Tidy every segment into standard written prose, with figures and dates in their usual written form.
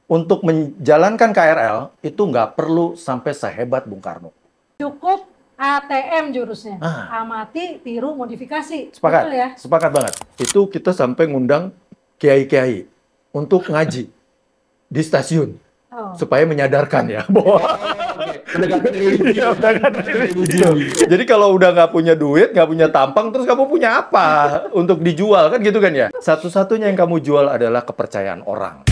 untuk menjalankan KRL itu nggak perlu sampai sehebat Bung Karno. Cukup ATM jurusnya. Ah. Amati, tiru, modifikasi. Sepakat, Betul ya? sepakat banget. Itu kita sampai ngundang kiai-kiai untuk ngaji di stasiun. Supaya menyadarkan ya bahwa jadi kalau udah nggak punya duit, nggak punya tampang, terus kamu punya apa untuk dijual kan gitu kan ya? Satu-satunya yang kamu jual adalah kepercayaan orang.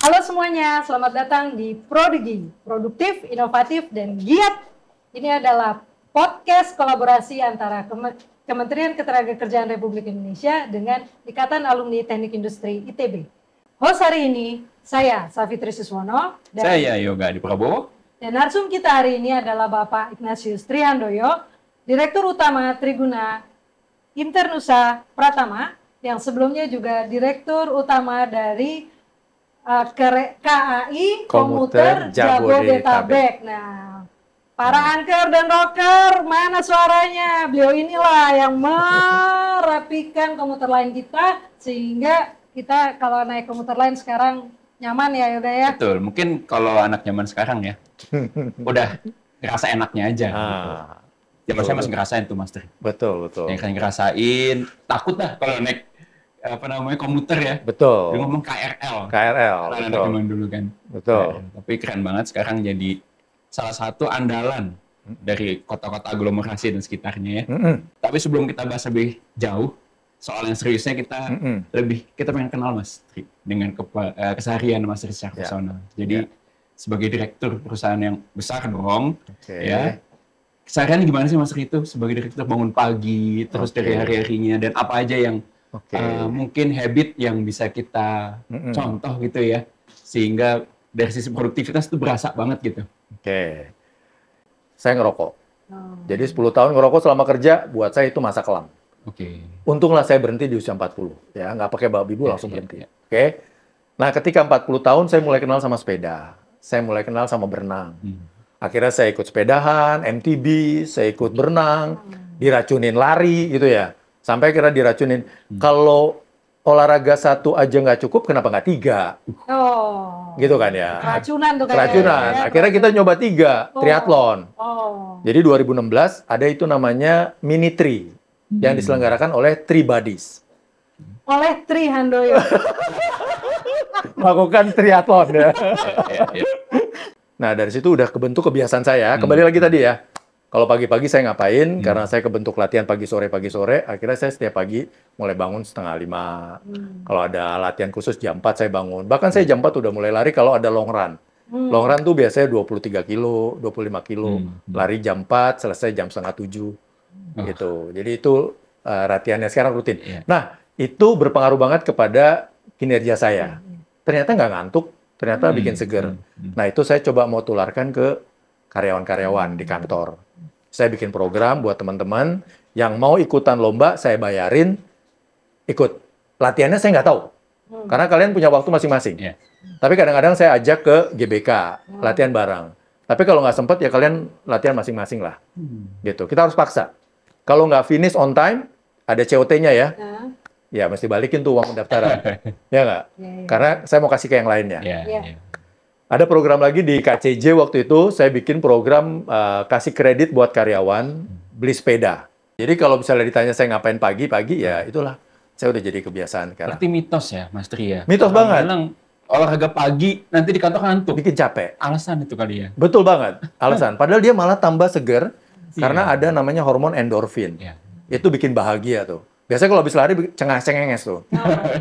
Halo semuanya, selamat datang di Prodigi, produktif, inovatif, dan giat. Ini adalah podcast kolaborasi antara Kementerian Ketenagakerjaan Republik Indonesia dengan Ikatan Alumni Teknik Industri ITB. Host hari ini, saya Safitri Suswono. Dan saya Yoga Adi Prabowo. Dan narsum kita hari ini adalah Bapak Ignatius Trihandoyo, Direktur Utama Triguna Internusa Pratama, yang sebelumnya juga Direktur Utama dari KAI Komuter Jabodetabek. Nah, para anchor dan rocker, mana suaranya? Beliau inilah yang merapikan komuter lain kita, sehingga kita kalau naik komuter lain sekarang nyaman ya Yoga ya? Betul, mungkin kalau anak zaman sekarang ya, udah ngerasa enaknya aja. Gitu. Zaman saya masih ngerasain tuh Mas Tri. Betul, betul. Yang ngerasain, takut dah kalau naik komuter ya. Betul. Dia ngomong KRL. KRL, Karena betul. zaman dulu kan. Betul. Tapi keren banget sekarang jadi salah satu andalan dari kota-kota aglomerasi dan sekitarnya ya. Tapi sebelum kita bahas lebih jauh soal yang seriusnya, kita pengen kenal Mas Tri dengan keseharian Mas Tri secara personal. Jadi sebagai direktur perusahaan yang besar dong, ya. Kesehariannya gimana sih Mas Tri itu sebagai direktur, bangun pagi, terus dari hari-harinya, dan apa aja yang mungkin habit yang bisa kita contoh gitu ya, sehingga dari sisi produktivitas itu berasa banget gitu. Saya ngerokok. Jadi 10 tahun ngerokok selama kerja, buat saya itu masa kelam. Untunglah saya berhenti di usia 40, ya, nggak pakai babi bu, langsung berhenti. Nah, ketika 40 tahun saya mulai kenal sama sepeda, saya mulai kenal sama berenang. Akhirnya saya ikut sepedahan, MTB, saya ikut berenang, diracunin lari gitu ya. Sampai kira diracunin, kalau olahraga satu aja nggak cukup, kenapa nggak 3? Gitu kan ya. Keracunan tuh kayaknya. Keracunan. Ya. Akhirnya kita nyoba 3, triathlon. Jadi 2016 ada itu namanya Mini Tri, yang diselenggarakan oleh Tribuddies. Oleh Trihandoyo. Melakukan triathlon ya. Nah, dari situ udah kebentuk kebiasaan saya. Kembali lagi tadi ya. Kalau pagi-pagi saya ngapain? Karena saya kebentuk latihan pagi sore, akhirnya saya setiap pagi mulai bangun 4:30. Kalau ada latihan khusus jam 4 saya bangun. Bahkan saya jam 4 udah mulai lari kalau ada long run. Long run tuh biasanya 23 kilo, 25 kilo. Lari jam 4, selesai jam 6:30. Gitu. Jadi itu latihannya sekarang rutin. Nah, itu berpengaruh banget kepada kinerja saya. Ternyata nggak ngantuk, ternyata bikin seger. Nah, itu saya coba mau tularkan ke karyawan-karyawan di kantor. Saya bikin program buat teman-teman yang mau ikutan lomba, saya bayarin, ikut. Latihannya saya nggak tahu. Karena kalian punya waktu masing-masing. Tapi kadang-kadang saya ajak ke GBK, latihan bareng. Tapi kalau nggak sempet, ya kalian latihan masing-masing lah. Gitu. Kita harus paksa. Kalau nggak finish on time, ada COT-nya ya. Ya, mesti balikin tuh uang pendaftaran. Ya nggak? Karena saya mau kasih ke yang lainnya. Ada program lagi di KCJ waktu itu, saya bikin program kasih kredit buat karyawan beli sepeda. Jadi kalau misalnya ditanya saya ngapain pagi-pagi, ya itulah. Saya udah jadi kebiasaan sekarang. Berarti mitos ya, Mas Tri ya? Mitos banget. Bilang olahraga pagi, nanti di kantor ngantuk. Bikin capek. Alasan itu kali ya? Betul banget, alasan. Padahal dia malah tambah seger, karena ada namanya hormon endorfin. Itu bikin bahagia tuh. Biasanya kalau habis lari, cengenges tuh.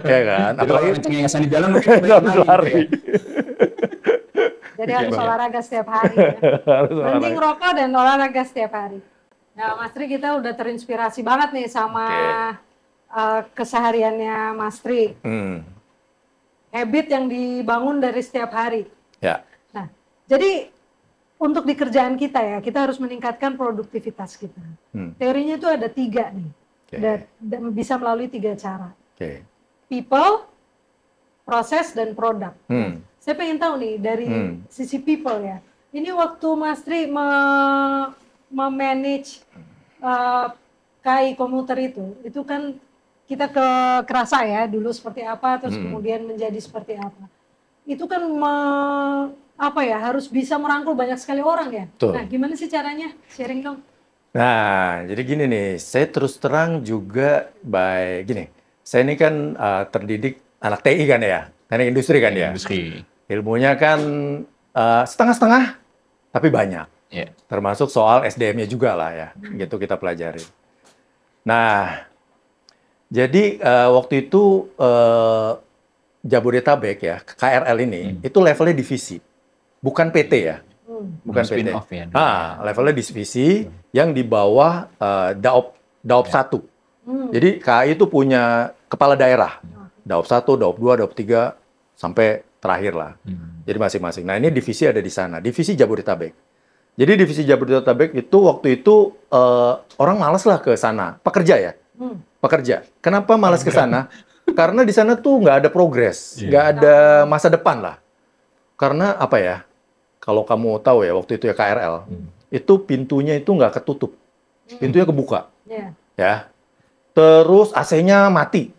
Ya kan? Apalagi cengengesan di jalan, habis lari. Jadi harus olahraga setiap hari. Berhenti ngerokok dan olahraga setiap hari. Nah, Mas Tri, kita udah terinspirasi banget nih sama kesehariannya Mas Tri. Habit yang dibangun dari setiap hari. Nah, jadi untuk di kerjaan kita ya, kita harus meningkatkan produktivitas kita. Teorinya itu ada 3 nih. Dan bisa melalui 3 cara. people, proses, dan produk. Saya pengen tahu nih dari sisi people ya. Ini waktu Mas Tri memanage KAI komuter itu kan kita kerasa ya dulu seperti apa, terus kemudian menjadi seperti apa. Itu kan harus bisa merangkul banyak sekali orang ya. Tuh. Nah, gimana sih caranya? Sharing dong. Nah, jadi gini nih, saya terus terang juga gini, saya ini kan terdidik anak TI kan ya, teknik industri kan ya. Industri. Ilmunya kan setengah-setengah, tapi banyak. Yeah. Termasuk soal SDM-nya juga lah ya, gitu kita pelajari. Nah, jadi waktu itu Jabodetabek ya, KRL ini, itu levelnya divisi, bukan PT ya. Bukan PT. Spin-off ya. Levelnya divisi yang di bawah Daop 1. Jadi KAI itu punya kepala daerah. Daop 1, Daop 2, Daop 3 sampai terakhir lah. Jadi masing-masing. Nah, ini divisi ada di sana, divisi Jabodetabek. Jadi divisi Jabodetabek itu waktu itu orang malas lah ke sana, pekerja ya. Pekerja. Kenapa malas ke sana? Karena di sana tuh nggak ada progres, nggak ada masa depan lah. Karena apa ya? Kalau kamu tahu ya, waktu itu ya KRL, itu pintunya itu nggak ketutup. Pintunya kebuka. Ya. Terus AC-nya mati.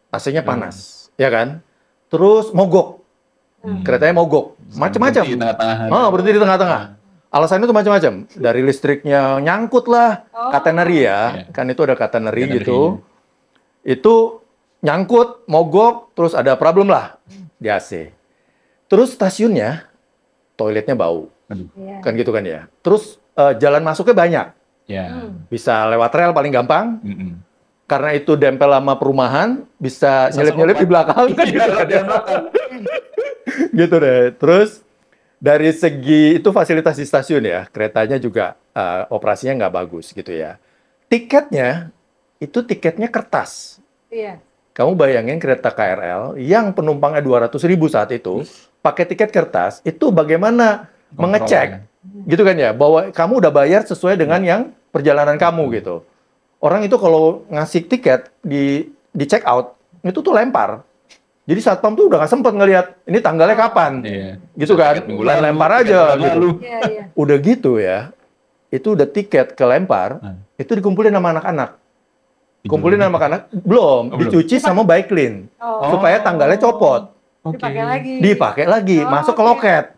AC-nya panas. Ya kan? Terus mogok. Keretanya mogok. Macam-macam. Berhenti di tengah-tengah. Alasannya itu macam-macam. Dari listriknya nyangkut lah. Catenary ya. Kan itu ada catenary gitu. Itu nyangkut, mogok, terus ada problem lah di AC. Terus stasiunnya, toiletnya bau, kan gitu kan ya. Terus jalan masuknya banyak, bisa lewat rel paling gampang, karena itu dempel sama perumahan, bisa nyelip-nyelip di belakang, kan gitu kan ya. Gitu deh. Terus dari segi itu fasilitas di stasiun ya, keretanya juga operasinya nggak bagus gitu ya. Tiketnya kertas. Iya. Kamu bayangin kereta KRL yang penumpangnya 200.000 saat itu, pakai tiket kertas, itu bagaimana mengecek, gitu kan ya, bahwa kamu udah bayar sesuai dengan yang perjalanan kamu gitu. Orang itu kalau ngasih tiket di check out, itu tuh lempar. Jadi satpam tuh udah nggak sempet ngelihat ini tanggalnya kapan, gitu kan, lempar aja gitu. Udah gitu ya, itu udah tiket kelempar, itu dikumpulin sama anak-anak. Kumpulin sama anak belum dicuci sama Bike-Clean supaya tanggalnya copot. Dipakai lagi, masuk ke loket.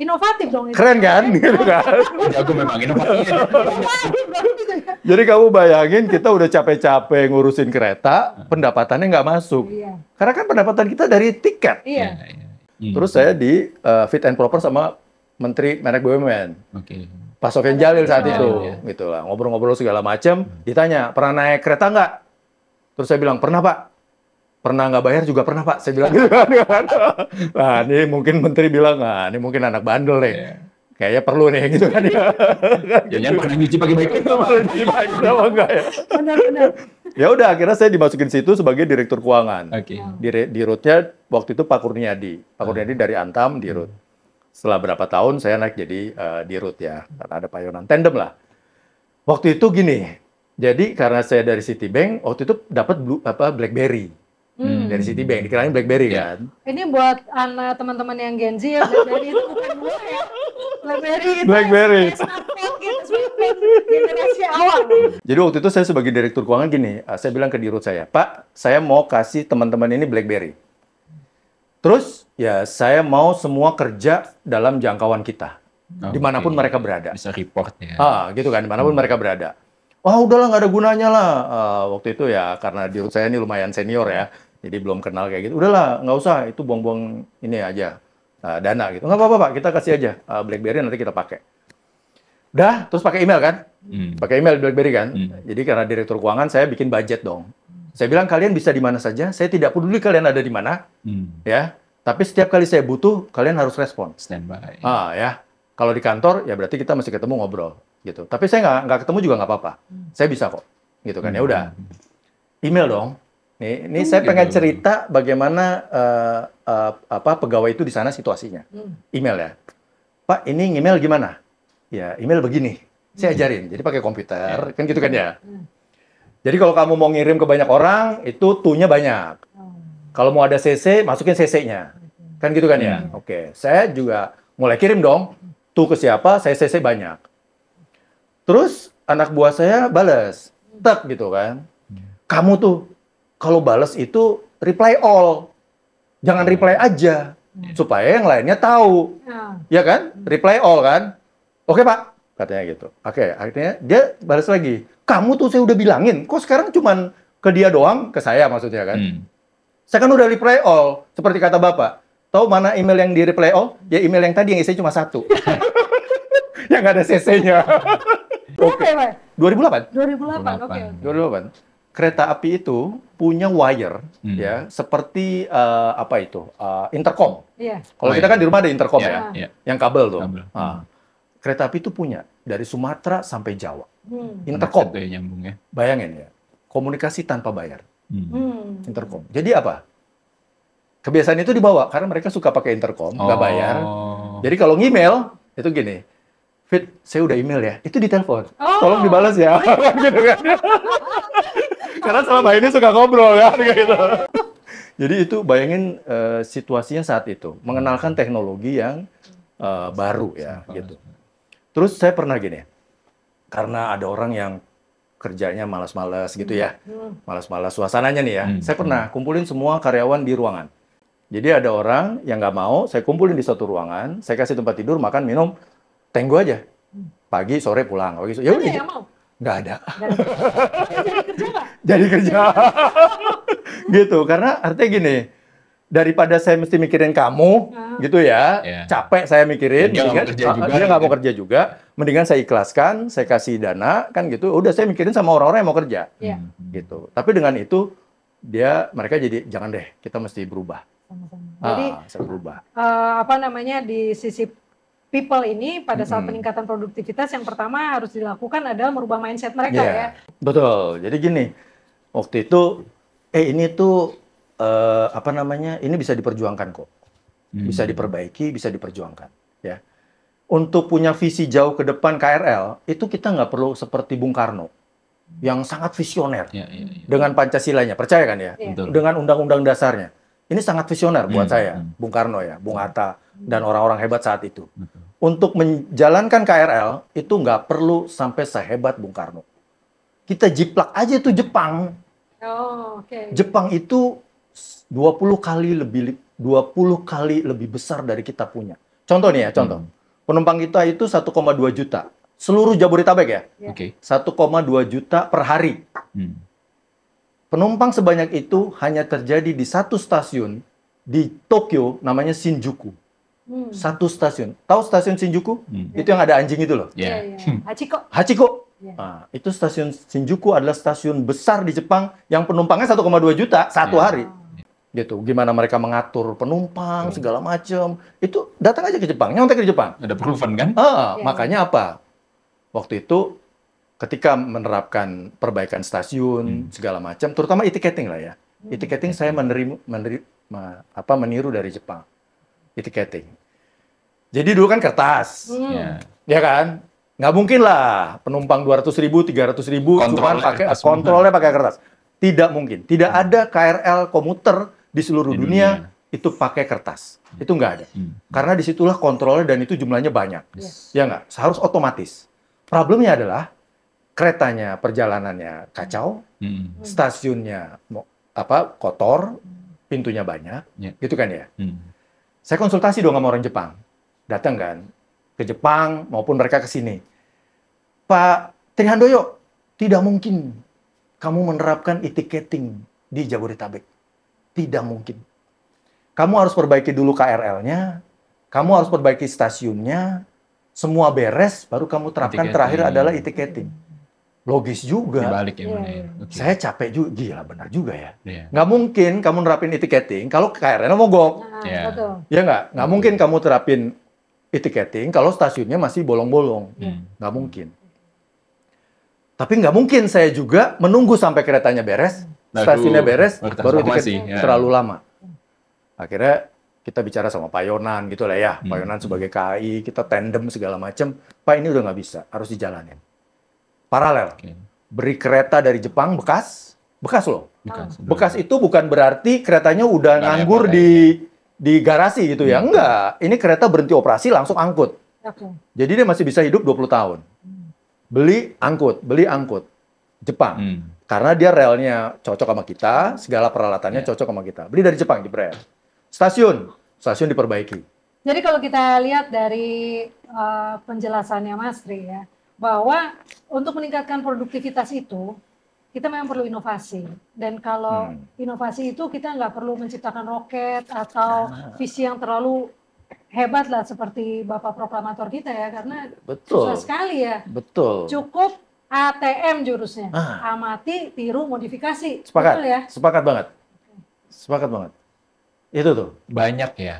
Inovatif dong itu. Keren kan? Gitu kan? Jago memang inovatif. Jadi kamu bayangin kita udah capek-capek ngurusin kereta, pendapatannya nggak masuk. Karena kan pendapatan kita dari tiket. Terus saya di fit and proper sama Menteri Menag BUMN. Pak Sofyan Jalil saat itu, gitu lah, ngobrol-ngobrol segala macam. Ditanya, pernah naik kereta nggak? Terus saya bilang, pernah Pak. Pernah nggak bayar juga pernah Pak. Saya bilang gitu kan. Nah, ini mungkin Menteri bilang, nah ini mungkin anak bandel nih. Kayaknya perlu nih, gitu kan ya. Jangan pernah nyuci pakai Bike-Clean. Kenapa enggak ya? Benar-benar. Ya udah, akhirnya saya dimasukin situ sebagai direktur keuangan. Di rootnya waktu itu Pak Kurniadi. Pak Kurniadi dari Antam di root. Setelah berapa tahun saya naik jadi di root ya, karena ada payonan tandem lah. Waktu itu gini, jadi karena saya dari Citibank, waktu itu dapat BlackBerry dari Citibank, dikirain BlackBerry kan. Ini buat anak teman-teman yang Gen Z ya, BlackBerry itu bukan gua ya. BlackBerry. Generasi awal. Jadi waktu itu saya sebagai direktur keuangan gini, saya bilang ke di root saya, Pak, saya mau kasih teman-teman ini BlackBerry. Terus ya saya mau semua kerja dalam jangkauan kita, dimanapun mereka berada. Bisa report ya. Gitu kan, dimanapun mereka berada. Wah udahlah nggak ada gunanya lah. Waktu itu ya karena di root saya ini lumayan senior ya, jadi belum kenal kayak gitu. Udahlah nggak usah, itu buang-buang ini aja dana gitu. Nggak apa-apa Pak, kita kasih aja BlackBerry nanti kita pakai. Udah, terus pakai email kan? Pakai email BlackBerry kan? Jadi karena direktur keuangan saya bikin budget dong. Saya bilang kalian bisa di mana saja, saya tidak peduli kalian ada di mana, ya. Tapi setiap kali saya butuh, kalian harus respon. Standby. Ya. Kalau di kantor, ya berarti kita masih ketemu ngobrol, gitu. Tapi saya nggak ketemu juga nggak apa-apa. Saya bisa kok, gitu kan. Ya udah. Email dong. Ini saya pengen cerita bagaimana pegawai itu di sana situasinya. Email ya. Pak, ini email gimana? Ya, email begini. Saya ajarin. Jadi pakai komputer, kan gitu kan ya. Jadi kalau kamu mau ngirim ke banyak orang, itu tool-nya banyak. Kalau mau ada CC, masukin CC-nya. Kan gitu kan ya? Oke. Saya juga mulai kirim dong. Tuh ke siapa, saya CC banyak. Terus anak buah saya balas. Tek gitu kan. Kamu tuh kalau balas itu reply all. Jangan reply aja. Supaya yang lainnya tahu. Ya kan? Reply all kan? Oke Pak. Katanya gitu. Oke, akhirnya dia balas lagi. Kamu tuh saya udah bilangin. Kok sekarang cuman ke dia doang? Ke saya maksudnya kan? Saya kan udah reply all. Seperti kata Bapak. Tahu mana email yang di reply all? Ya email yang tadi yang isinya cuma 1. Yang nggak ada CC-nya. Berapa ya, Pak? 2008. 2008, oke. 2008. Kereta api itu punya wire, ya, seperti apa itu? Intercom. Iya. Kalau kita kan di rumah ada intercom ya, Iya. yang kabel tuh. Kabel. Kereta api itu punya dari Sumatera sampai Jawa. Intercom. Itu ya nyambung ya. Bayangin ya, komunikasi tanpa bayar. Intercom. Jadi apa? Kebiasaan itu dibawa karena mereka suka pakai intercom, nggak bayar. Jadi kalau ngemail itu gini. Fit, saya udah email ya. Itu ditelepon. Tolong dibalas ya. Gitu kan. Karena selama ini suka ngobrol ya. Gitu. Jadi itu bayangin situasinya saat itu. Mengenalkan teknologi yang baru ya. Gitu. Terus saya pernah gini. Karena ada orang yang kerjanya malas-malas gitu ya. Malas-malas suasananya nih ya. Saya pernah kumpulin semua karyawan di ruangan. Jadi ada orang yang nggak mau, saya kumpulin di satu ruangan. Saya kasih tempat tidur, makan, minum. Tenggo aja. Pagi, sore pulang. Ya udah. Yang mau? Nggak ada. Jadi kerja nggak? Jadi kerja. Gitu. Karena artinya gini, daripada saya mesti mikirin kamu, gitu ya, capek saya mikirin, Dia nggak mau kerja juga, mendingan saya ikhlaskan, saya kasih dana, kan gitu. Udah saya mikirin sama orang-orang yang mau kerja. Gitu. Tapi dengan itu, mereka jadi, jangan deh, kita mesti berubah. Jadi, saya berubah. Apa namanya, di sisi people ini pada saat peningkatan produktivitas yang pertama harus dilakukan adalah merubah mindset mereka ya. Betul. Jadi gini, waktu itu ini tuh apa namanya? Ini bisa diperjuangkan kok. Bisa diperbaiki, bisa diperjuangkan ya. Untuk punya visi jauh ke depan KRL, itu kita nggak perlu seperti Bung Karno yang sangat visioner dengan Pancasilanya. Percaya kan ya? Dengan undang-undang dasarnya. Ini sangat visioner buat saya, Bung Karno ya, Bung Hatta, dan orang-orang hebat saat itu. Untuk menjalankan KRL, itu nggak perlu sampai sehebat Bung Karno. Kita jiplak aja tuh Jepang. Jepang itu 20 kali lebih besar dari kita punya. Contoh nih ya, contoh. Penumpang kita itu 1,2 juta. Seluruh Jabodetabek ya? 1,2 juta per hari. Penumpang sebanyak itu hanya terjadi di satu stasiun di Tokyo, namanya Shinjuku. Satu stasiun. Tahu stasiun Shinjuku? Itu yang ada anjing itu loh. Hachiko. Nah, itu stasiun Shinjuku adalah stasiun besar di Jepang yang penumpangnya 1,2 juta satu hari. Gitu. Gimana mereka mengatur penumpang, segala macam. Itu datang aja ke Jepang, nyontek di Jepang. Ada proven kan? Makanya apa? Waktu itu ketika menerapkan perbaikan stasiun segala macam, terutama e-ticketing lah ya. E-ticketing saya meniru dari Jepang. E-ticketing. Jadi dulu kan kertas, ya kan? Nggak mungkin lah penumpang 200.000, 300.000 cuma pakai kontrolnya pakai kertas. Tidak mungkin. Tidak ada KRL komuter di seluruh dunia itu pakai kertas. Itu nggak ada. Karena disitulah kontrolnya dan itu jumlahnya banyak. Ya nggak? Harus otomatis. Problemnya adalah keretanya, perjalanannya kacau, stasiunnya kotor, pintunya banyak, gitu kan ya. Saya konsultasi dong sama orang Jepang, datang kan ke Jepang maupun mereka ke sini. Pak Trihandoyo, tidak mungkin kamu menerapkan e-ticketing di Jabodetabek, tidak mungkin. Kamu harus perbaiki dulu KRL-nya, kamu harus perbaiki stasiunnya, semua beres, baru kamu terapkan terakhir adalah e-ticketing. Logis juga. Dibalik ya, Saya capek juga, gila benar juga ya. Nggak mungkin kamu nerapin e-ticketing kalau KRL mogok. Ya nggak mungkin kamu terapin e-ticketing kalau stasiunnya masih bolong-bolong. Nggak mungkin. Tapi nggak mungkin saya juga menunggu sampai keretanya beres, stasiunnya beres, baru e-ticketing. Terlalu lama. Akhirnya kita bicara sama Pak Yonan gitu lah ya. Pak Yonan sebagai KAI, kita tandem segala macam. Pak ini udah nggak bisa, harus dijalanin. Paralel. Beri kereta dari Jepang bekas, Bekas loh. Bekas. Bekas itu bukan berarti keretanya udah Nggak nganggur repot, di garasi gitu ya. Enggak. Ini kereta berhenti operasi langsung angkut. Oke. Jadi dia masih bisa hidup 20 tahun. Beli angkut. Jepang. Karena dia relnya cocok sama kita, segala peralatannya cocok sama kita. Beli dari Jepang, jebret. Stasiun diperbaiki. Jadi kalau kita lihat dari penjelasannya Mas Tri ya, bahwa untuk meningkatkan produktivitas itu, kita memang perlu inovasi. Dan kalau inovasi itu kita nggak perlu menciptakan roket atau visi yang terlalu hebat lah seperti Bapak Proklamator kita ya, karena susah sekali ya. Betul. Cukup ATM jurusnya, amati, tiru, modifikasi. Sepakat, Betul ya? sepakat banget. Itu tuh. Banyak ya,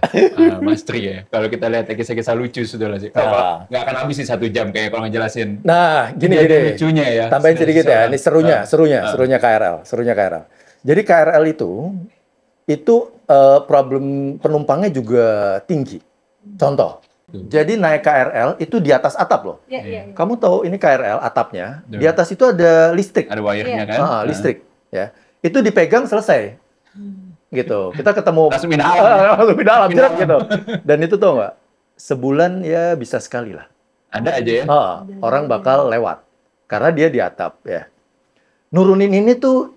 Mas Tri ya. Kalau kita lihat kisah-kisah lucu sudah lah sih. Nggak akan habis sih 1 jam kayak kalau ngejelasin. Nah, gini. Lucunya ya. Tambahin sedikit ya. Ini serunya KRL. Jadi KRL itu problem penumpangnya juga tinggi. Contoh. Jadi naik KRL itu di atas atap loh. Iya. Kamu tahu ini KRL atapnya, di atas itu ada listrik. Ada wire-nya kan? Listrik. Ya. Itu dipegang selesai. Gitu. Kita ketemu Langsung pindah dalam jerat gitu. Dan itu tau nggak? Sebulan ya bisa sekali lah. Ada aja ya? Orang bakal lewat. Karena dia di atap ya. Nurunin ini tuh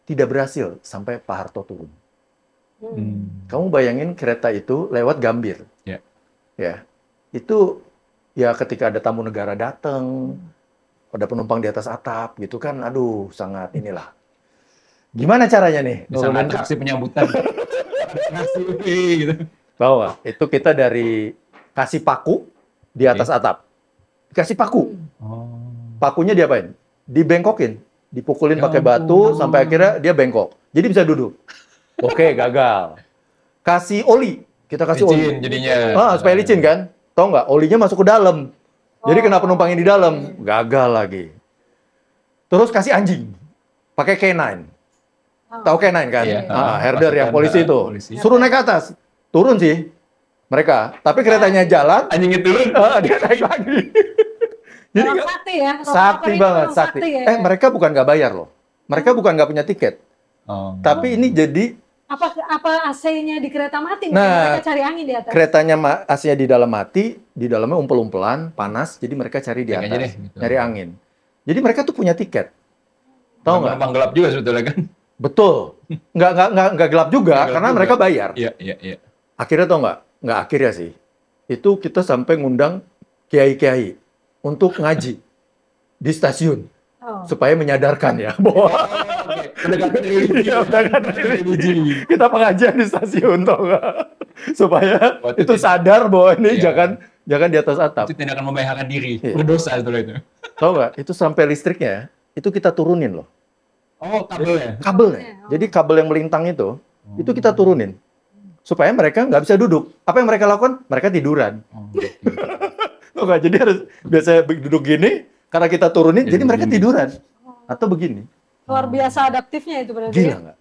tidak berhasil sampai Pak Harto turun. Kamu bayangin kereta itu lewat Gambir. Ya. Itu ya ketika ada tamu negara datang, ada penumpang di atas atap gitu kan, aduh sangat inilah. Gimana caranya nih? Bisa atraksi penyambutan. Gitu. Tahu nggak? Itu kita dari kasih paku di atas atap. Kasih paku. Pakunya diapain? Dibengkokin. Dipukulin pakai batu sampai akhirnya dia bengkok. Jadi bisa duduk. Oke, gagal. Kasih oli. Kita kasih licin oli. jadinya. Supaya licin kan? Tahu nggak? Olinya masuk ke dalam. Jadi kena penumpangnya di dalam. Gagal lagi. Terus kasih anjing. Pakai K9. Tahu K9 kan? Herder yang polisi itu. Suruh naik ke atas. Turun sih mereka. Tapi keretanya jalan. Anjingnya turun. Dia naik lagi. Jadi sakti ya. Sakti banget. Sakti. Ya. Mereka bukan nggak bayar loh. Mereka bukan nggak punya tiket. Tapi ini jadi apa AC-nya di kereta mati? Nah, mereka cari angin di atas. Keretanya AC-nya di dalam mati, di dalamnya umpel-umpelan, panas, jadi mereka cari di atas, gitu. nyari angin. Jadi mereka tuh punya tiket. Tahu nggak? Gampang gelap juga sebetulnya kan? Betul. Nggak gelap juga, karena mereka bayar. Iya. Akhirnya tau nggak akhirnya sih. Itu kita sampai ngundang kiai-kiai untuk ngaji di stasiun. Supaya menyadarkan ya bahwa pendekatan religi. Kita pengajian di stasiun tau nggak? Supaya itu sadar bahwa ini jangan di atas atap. Itu tindakan membahayakan diri, berdosa setelah itu. Tahu nggak? Itu sampai listriknya itu kita turunin loh. Kabelnya. Jadi kabel yang melintang itu kita turunin supaya mereka nggak bisa duduk. Apa yang mereka lakukan? Mereka tiduran. Tahu nggak? Jadi harus biasanya duduk gini. Karena kita turunin, jadi mereka tiduran. Atau begini. Luar biasa adaptifnya itu berarti. Gila nggak?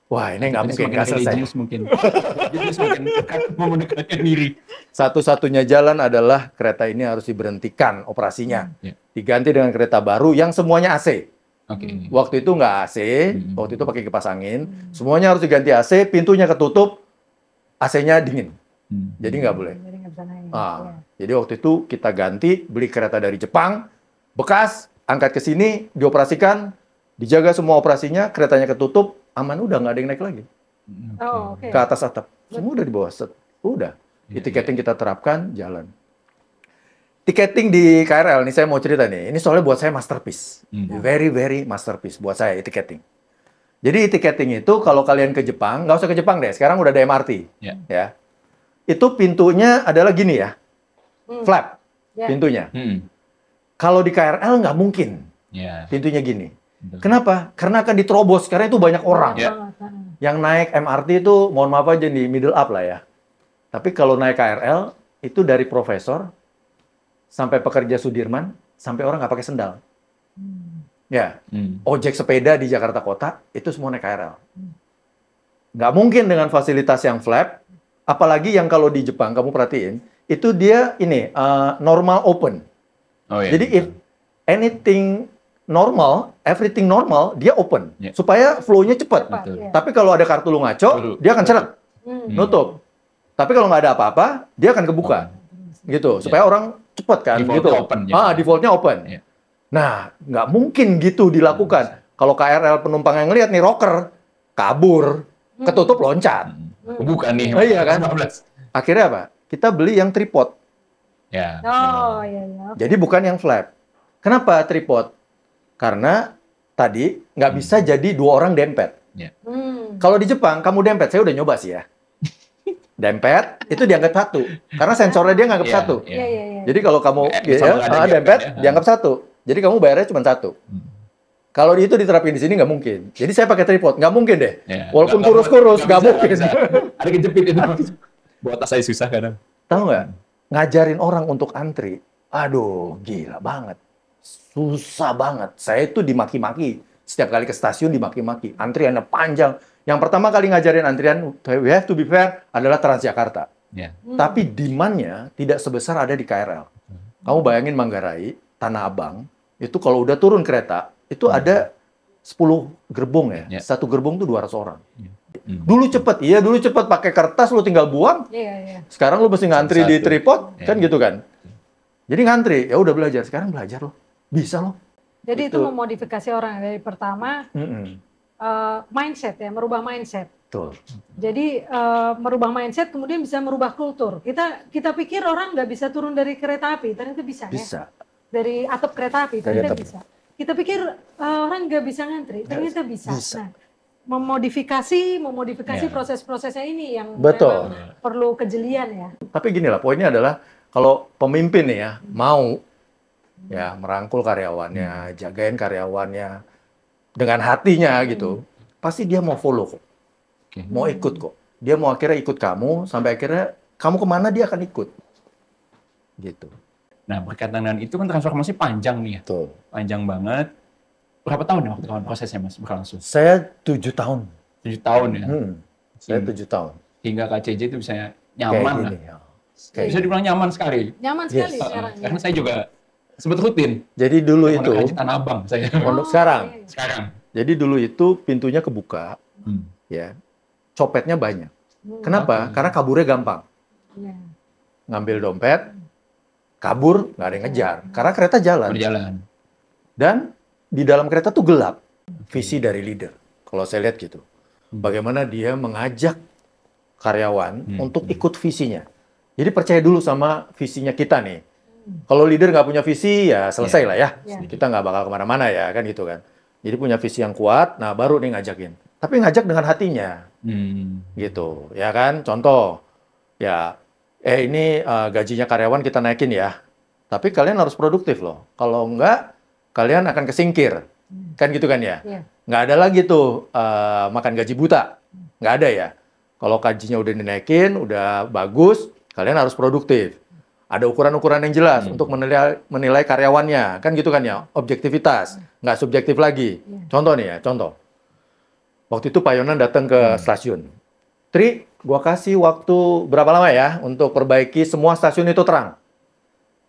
Wah, ini nggak mungkin. Nggak selesai. Jadi semakin mau mendekatkan diri. Satu-satunya jalan adalah kereta ini harus diberhentikan operasinya. Diganti dengan kereta baru yang semuanya AC. Waktu itu nggak AC, waktu itu pakai kipas angin. Semuanya harus diganti AC, pintunya ketutup, AC-nya dingin. Jadi nggak boleh. Jadi waktu itu kita ganti, beli kereta dari Jepang, bekas, angkat ke sini, dioperasikan, dijaga semua operasinya, keretanya ketutup, aman, udah nggak ada yang naik lagi. Ke atas atap. Semua udah di bawah set. Udah. Tiketing kita terapkan, jalan. Tiketing di KRL, nih saya mau cerita nih. Ini soalnya buat saya masterpiece. Very, very masterpiece buat saya, tiketing. Jadi tiketing itu kalau kalian ke Jepang, nggak usah ke Jepang deh, sekarang udah ada MRT. Ya. Itu pintunya adalah gini ya. Flap pintunya. Kalau di KRL nggak mungkin pintunya gini. Kenapa? Karena akan diterobos, karena itu banyak orang. Yang naik MRT itu, mohon maaf aja di middle up lah ya. Tapi kalau naik KRL, itu dari profesor, sampai pekerja Sudirman, sampai orang nggak pakai sendal. Ya, ojek sepeda di Jakarta Kota, itu semua naik KRL. Nggak mungkin dengan fasilitas yang flap, apalagi yang kalau di Jepang, kamu perhatiin, itu dia ini normal open. Jadi if anything normal, everything normal, dia open. Supaya flow-nya cepat. Cepat, Tapi kalau ada kartu lu ngaco, dia akan celak. Nutup. Tapi kalau nggak ada apa-apa, dia akan kebuka. Gitu. Supaya orang cepat kan. Defaultnya Gitu. open, Defaultnya open. Nah, nggak mungkin gitu dilakukan. Kalau KRL penumpang yang ngeliat nih, rocker, kabur, ketutup, loncat. Kebuka nih. Iya kan? 15. Akhirnya apa? Kita beli yang tripod. Ya. Oh, iya. Jadi bukan yang flap. Kenapa tripod? Karena tadi nggak bisa jadi 2 orang dempet. Kalau di Jepang, kamu dempet, saya udah nyoba sih ya. Dempet, itu dianggap 1. Karena sensornya dia nganggap 1. Iya. Jadi kalau kamu sama ada dempet, ya. dianggap 1. Jadi kamu bayarnya cuma 1. Kalau itu diterapin di sini nggak mungkin. Jadi saya pakai tripod, nggak mungkin deh. Walaupun kurus-kurus, nggak mungkin. Ada kejepit itu. Buat tas saya susah kadang. Tahu nggak? Ngajarin orang untuk antri, aduh gila banget. Susah banget. Saya itu dimaki-maki. Setiap kali ke stasiun dimaki-maki. Antriannya panjang. Yang pertama kali ngajarin antrian, we have to be fair, adalah Transjakarta. Tapi demand-nya tidak sebesar ada di KRL. Kamu bayangin Manggarai, Tanah Abang, itu kalau udah turun kereta, itu ada 10 gerbong ya. Satu gerbong tuh 200 orang. Dulu cepet pakai kertas lu tinggal buang. Sekarang lu mesti ngantri di tripod, kan gitu kan. Jadi ngantri, ya udah belajar. Sekarang belajar loh. Bisa loh. Jadi itu memodifikasi orang dari pertama mindset ya, merubah mindset. Betul. Jadi merubah mindset kemudian bisa merubah kultur. Kita pikir orang nggak bisa turun dari kereta api, ternyata bisa. Ya. Dari atap kereta api, ternyata bisa. Kita pikir orang nggak bisa ngantri, ternyata bisa. Nah, memodifikasi proses-prosesnya ini yang memang perlu kejelian ya. Tapi gini lah, poinnya adalah kalau pemimpin nih ya mau ya merangkul karyawannya, jagain karyawannya dengan hatinya gitu, pasti dia mau follow kok, mau ikut kok. Dia mau akhirnya ikut kamu sampai akhirnya kamu kemana dia akan ikut, gitu. Nah berkaitan dengan itu kan transformasi panjang nih ya, panjang banget. Berapa tahun ya waktu kawan prosesnya Mas berlangsung? Saya 7 tahun. 7 tahun ya? Saya 7 tahun. Hingga KCJ itu bisa nyaman lah. Bisa dibilang nyaman sekali. Nyaman sekali sekarang. Karena saya juga sempat rutin. Jadi dulu itu Haji Tanah Abang saya. Pondok sekarang. Jadi dulu itu pintunya kebuka, ya, copetnya banyak. Kenapa? Karena kaburnya gampang. Ngambil dompet, kabur, nggak ada yang ngejar. Karena kereta jalan. Berjalan. Dan di dalam kereta tuh gelap. Visi dari leader. Kalau saya lihat gitu. Bagaimana dia mengajak karyawan untuk ikut visinya. Jadi percaya dulu sama visinya kita nih. Kalau leader nggak punya visi, ya selesai lah ya. Kita nggak bakal kemana-mana ya, kan gitu kan. Jadi punya visi yang kuat, nah baru nih ngajakin. Tapi ngajak dengan hatinya. Gitu, ya kan? Contoh, ya, ini gajinya karyawan kita naikin ya. Tapi kalian harus produktif loh. Kalau nggak, kalian akan kesingkir. Kan gitu kan ya? Nggak ada lagi tuh makan gaji buta. Nggak ada ya. Kalau gajinya udah dinaikin, udah bagus, kalian harus produktif. Ada ukuran-ukuran yang jelas untuk menilai karyawannya. Kan gitu kan ya, objektivitas. Nggak subjektif lagi. Contoh nih ya, contoh. Waktu itu Pak Yonan datang ke stasiun. Tri, gua kasih waktu berapa lama ya untuk perbaiki semua stasiun itu terang.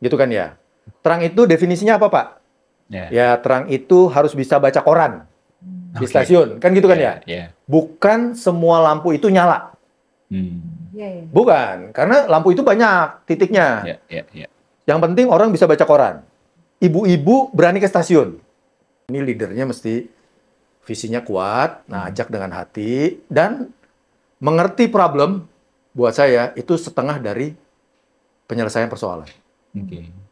Gitu kan ya. Terang itu definisinya apa Pak? Ya terang itu harus bisa baca koran di stasiun. Kan gitu kan ya? Bukan semua lampu itu nyala. Bukan, karena lampu itu banyak titiknya. Yang penting orang bisa baca koran. Ibu-ibu berani ke stasiun. Ini leadernya mesti visinya kuat, nah ajak dengan hati, dan mengerti problem, buat saya itu setengah dari penyelesaian persoalan.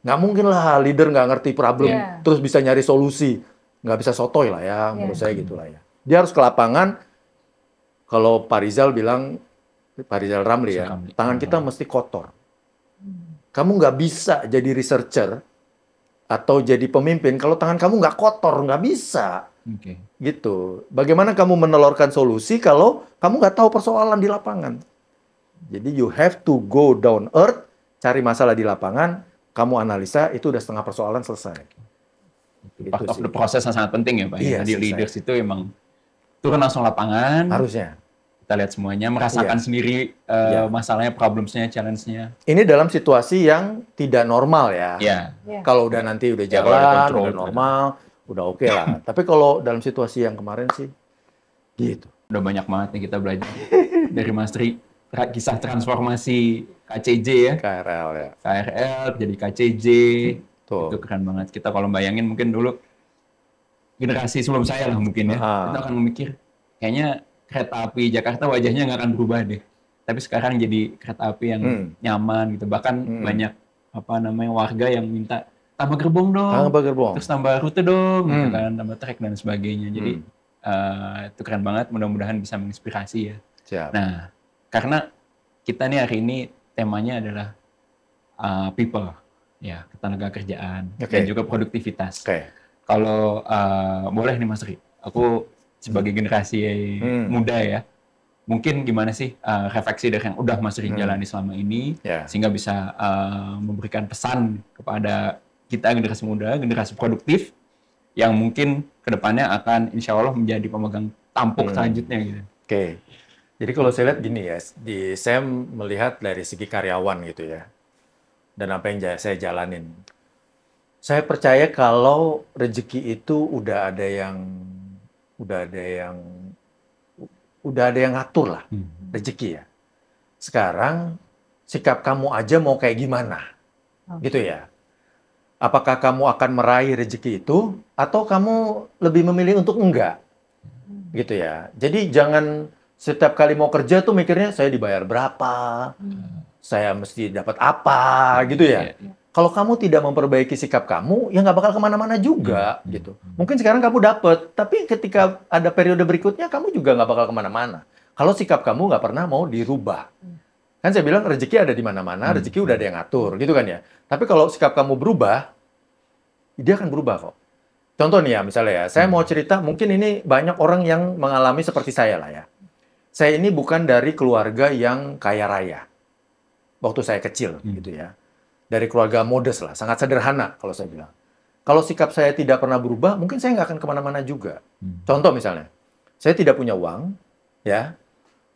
Nggak mungkin lah leader nggak ngerti problem, terus bisa nyari solusi. Nggak bisa sotoy lah ya, menurut saya gitu lah ya. Dia harus ke lapangan, kalau Pak Rizal bilang, Pak Rizal Ramli ya, tangan kita mesti kotor. Kamu nggak bisa jadi researcher atau jadi pemimpin kalau tangan kamu nggak kotor, nggak bisa. Gitu. Bagaimana kamu menelurkan solusi kalau kamu nggak tahu persoalan di lapangan? Jadi you have to go down earth, cari masalah di lapangan, kamu analisa, itu udah setengah persoalan selesai. Part of the process yang sangat penting ya Pak. Jadi leaders itu emang turun langsung lapangan. Harusnya. Kita lihat semuanya, merasakan sendiri masalahnya, problems-nya, challenge-nya. Ini dalam situasi yang tidak normal ya. Kalau udah nanti udah jalan, udah normal, udah oke lah. Tapi kalau dalam situasi yang kemarin sih, gitu. Udah banyak banget nih kita belajar dari Mas Tri. Kisah transformasi KCJ ya. KRL ya. KRL jadi KCJ. Tuh. Itu keren banget. Kita kalau bayangin mungkin dulu generasi sebelum saya lah mungkin ya. Kita akan memikir kayaknya kereta api Jakarta wajahnya nggak akan berubah deh. Tapi sekarang jadi kereta api yang nyaman gitu. Bahkan banyak warga yang minta tambah gerbong dong. Tambah gerbong. Terus tambah rute dong, gitu kan, tambah trek dan sebagainya. Jadi itu keren banget. Mudah-mudahan bisa menginspirasi ya. Siap. Nah, karena kita nih hari ini temanya adalah people, ya, ketenaga kerjaan dan juga produktivitas. Kalau boleh nih Mas Ri, aku sebagai generasi muda ya, mungkin gimana sih refleksi dari yang udah Mas Ri jalani selama ini, sehingga bisa memberikan pesan kepada kita generasi muda, generasi produktif, yang mungkin kedepannya akan insya Allah menjadi pemegang tampuk selanjutnya gitu. Jadi kalau saya lihat gini ya, saya melihat dari segi karyawan gitu ya, dan apa yang saya jalanin. Saya percaya kalau rezeki itu udah ada yang ngatur lah rezeki ya. Sekarang sikap kamu aja mau kayak gimana, gitu ya. Apakah kamu akan meraih rezeki itu, atau kamu lebih memilih untuk enggak, gitu ya. Jadi jangan setiap kali mau kerja tuh mikirnya saya dibayar berapa, saya mesti dapat apa, gitu ya. Kalau kamu tidak memperbaiki sikap kamu, ya nggak bakal kemana-mana juga, gitu. Mungkin sekarang kamu dapat, tapi ketika ada periode berikutnya, kamu juga nggak bakal kemana-mana. Kalau sikap kamu nggak pernah mau dirubah. Kan saya bilang rezeki ada di mana-mana, rezeki udah ada yang ngatur, gitu kan ya. Tapi kalau sikap kamu berubah, dia akan berubah kok. Contoh nih ya, misalnya ya, saya mau cerita, mungkin ini banyak orang yang mengalami seperti saya lah ya. Saya ini bukan dari keluarga yang kaya raya. Waktu saya kecil, gitu ya. Dari keluarga modest lah, sangat sederhana kalau saya bilang. Kalau sikap saya tidak pernah berubah, mungkin saya nggak akan kemana-mana juga. Contoh misalnya, saya tidak punya uang, ya.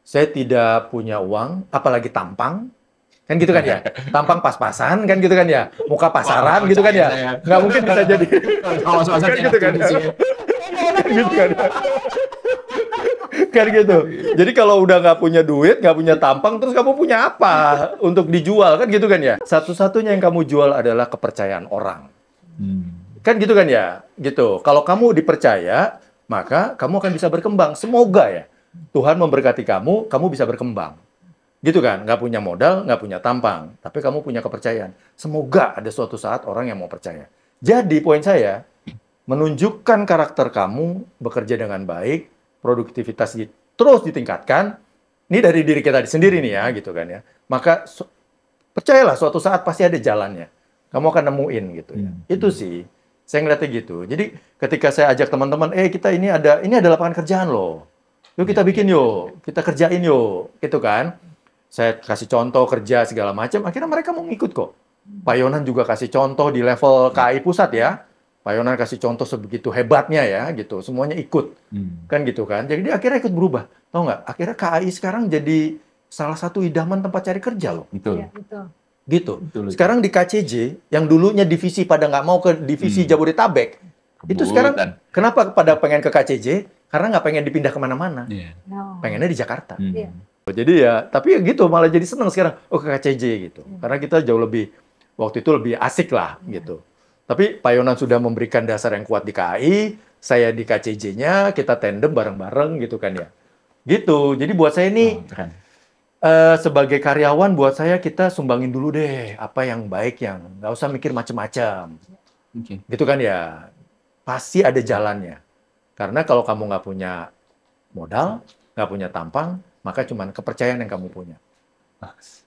Saya tidak punya uang, apalagi tampang. Kan gitu kan ya? Tampang pas-pasan, kan gitu kan ya? Muka pasaran, gitu kan ya? Nggak mungkin bisa jadi. Kan gitu kan ya? Gitu kan ya? Kan gitu. Jadi kalau udah nggak punya duit, nggak punya tampang, terus kamu punya apa untuk dijual? Kan gitu kan ya? Satu-satunya yang kamu jual adalah kepercayaan orang. Kan gitu kan ya? Gitu. Kalau kamu dipercaya, maka kamu akan bisa berkembang. Semoga ya, Tuhan memberkati kamu bisa berkembang. Gitu kan? Nggak punya modal, nggak punya tampang. Tapi kamu punya kepercayaan. Semoga ada suatu saat orang yang mau percaya. Jadi poin saya, menunjukkan karakter kamu bekerja dengan baik, produktivitas terus ditingkatkan, ini dari diri kita sendiri nih ya, gitu kan ya. Maka percayalah suatu saat pasti ada jalannya. Kamu akan nemuin gitu ya. Itu sih, saya ngeliatnya gitu. Jadi ketika saya ajak teman-teman, kita ini ada lapangan kerjaan loh. Yuk kita bikin yuk, kita kerjain yuk, gitu kan. Saya kasih contoh kerja segala macam, akhirnya mereka mau ngikut kok. Pak Yonan juga kasih contoh di level KAI pusat ya. Pak Yonan kasih contoh sebegitu hebatnya ya, gitu. Semuanya ikut, kan gitu kan. Jadi dia akhirnya ikut berubah. Tahu nggak? Akhirnya KAI sekarang jadi salah satu idaman tempat cari kerja loh. Betul. Ya, betul. Gitu. Betul. Sekarang di KCJ, yang dulunya divisi pada nggak mau ke divisi Jabodetabek, itu sekarang kenapa pada pengen ke KCJ? Karena nggak pengen dipindah kemana-mana. Pengennya di Jakarta. Jadi ya, tapi ya gitu, malah jadi seneng sekarang. Oh, ke KCJ gitu. Karena kita jauh lebih, waktu itu lebih asik lah gitu. Tapi Pak Yonan sudah memberikan dasar yang kuat di KAI, saya di KCJ-nya, kita tandem bareng-bareng gitu kan ya. Gitu. Jadi buat saya ini, sebagai karyawan buat saya kita sumbangin dulu deh apa yang baik, yang nggak usah mikir macem-macem. Gitu kan ya. Pasti ada jalannya. Karena kalau kamu nggak punya modal, nggak punya tampang, maka cuma kepercayaan yang kamu punya.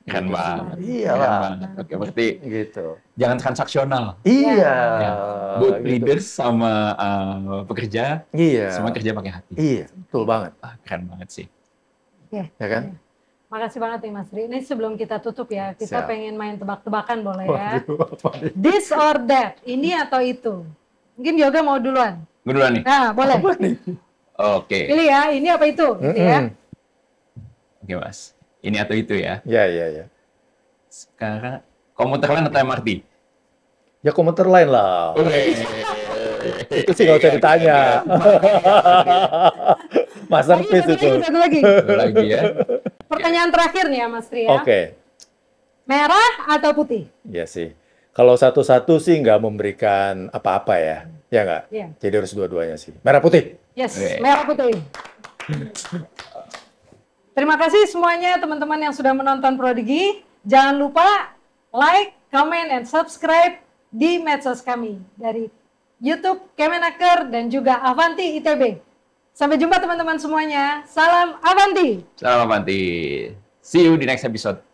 Keren banget. Iyalah. Oke, berarti gitu. Jangan transaksional. Iya. Good gitu. leaders sama pekerja, semua kerja pakai hati. Iya, betul banget. Keren banget sih. Ya kan? Makasih banget nih Mas Ri. Ini sebelum kita tutup ya, kita pengen main tebak-tebakan boleh ya? Waduh, This or that, ini atau itu. Mungkin Yoga mau duluan. Gue duluan nih? Nah, boleh. Oke. Pilih ya, ini apa itu? Gitu ya. Oke Mas, ini atau itu ya? Iya. Sekarang, komuter lain atau MRT? Ya komuter lain lah. Itu sih nggak usah ditanya. Masterpiece itu. Satu lagi. Satu lagi ya. Pertanyaan terakhir nih ya Mas Tri ya. Oke. Merah atau putih? Iya sih. Kalau satu-satu sih nggak memberikan apa-apa ya. Ya nggak? Iya. Jadi harus dua-duanya sih. Merah putih. Yes, Oke. merah putih. Terima kasih semuanya teman-teman yang sudah menonton Prodigi. Jangan lupa like, comment, and subscribe di medsos kami dari YouTube Kemenaker dan juga Avanti ITB. Sampai jumpa teman-teman semuanya. Salam Avanti. Salam Avanti. See you di next episode.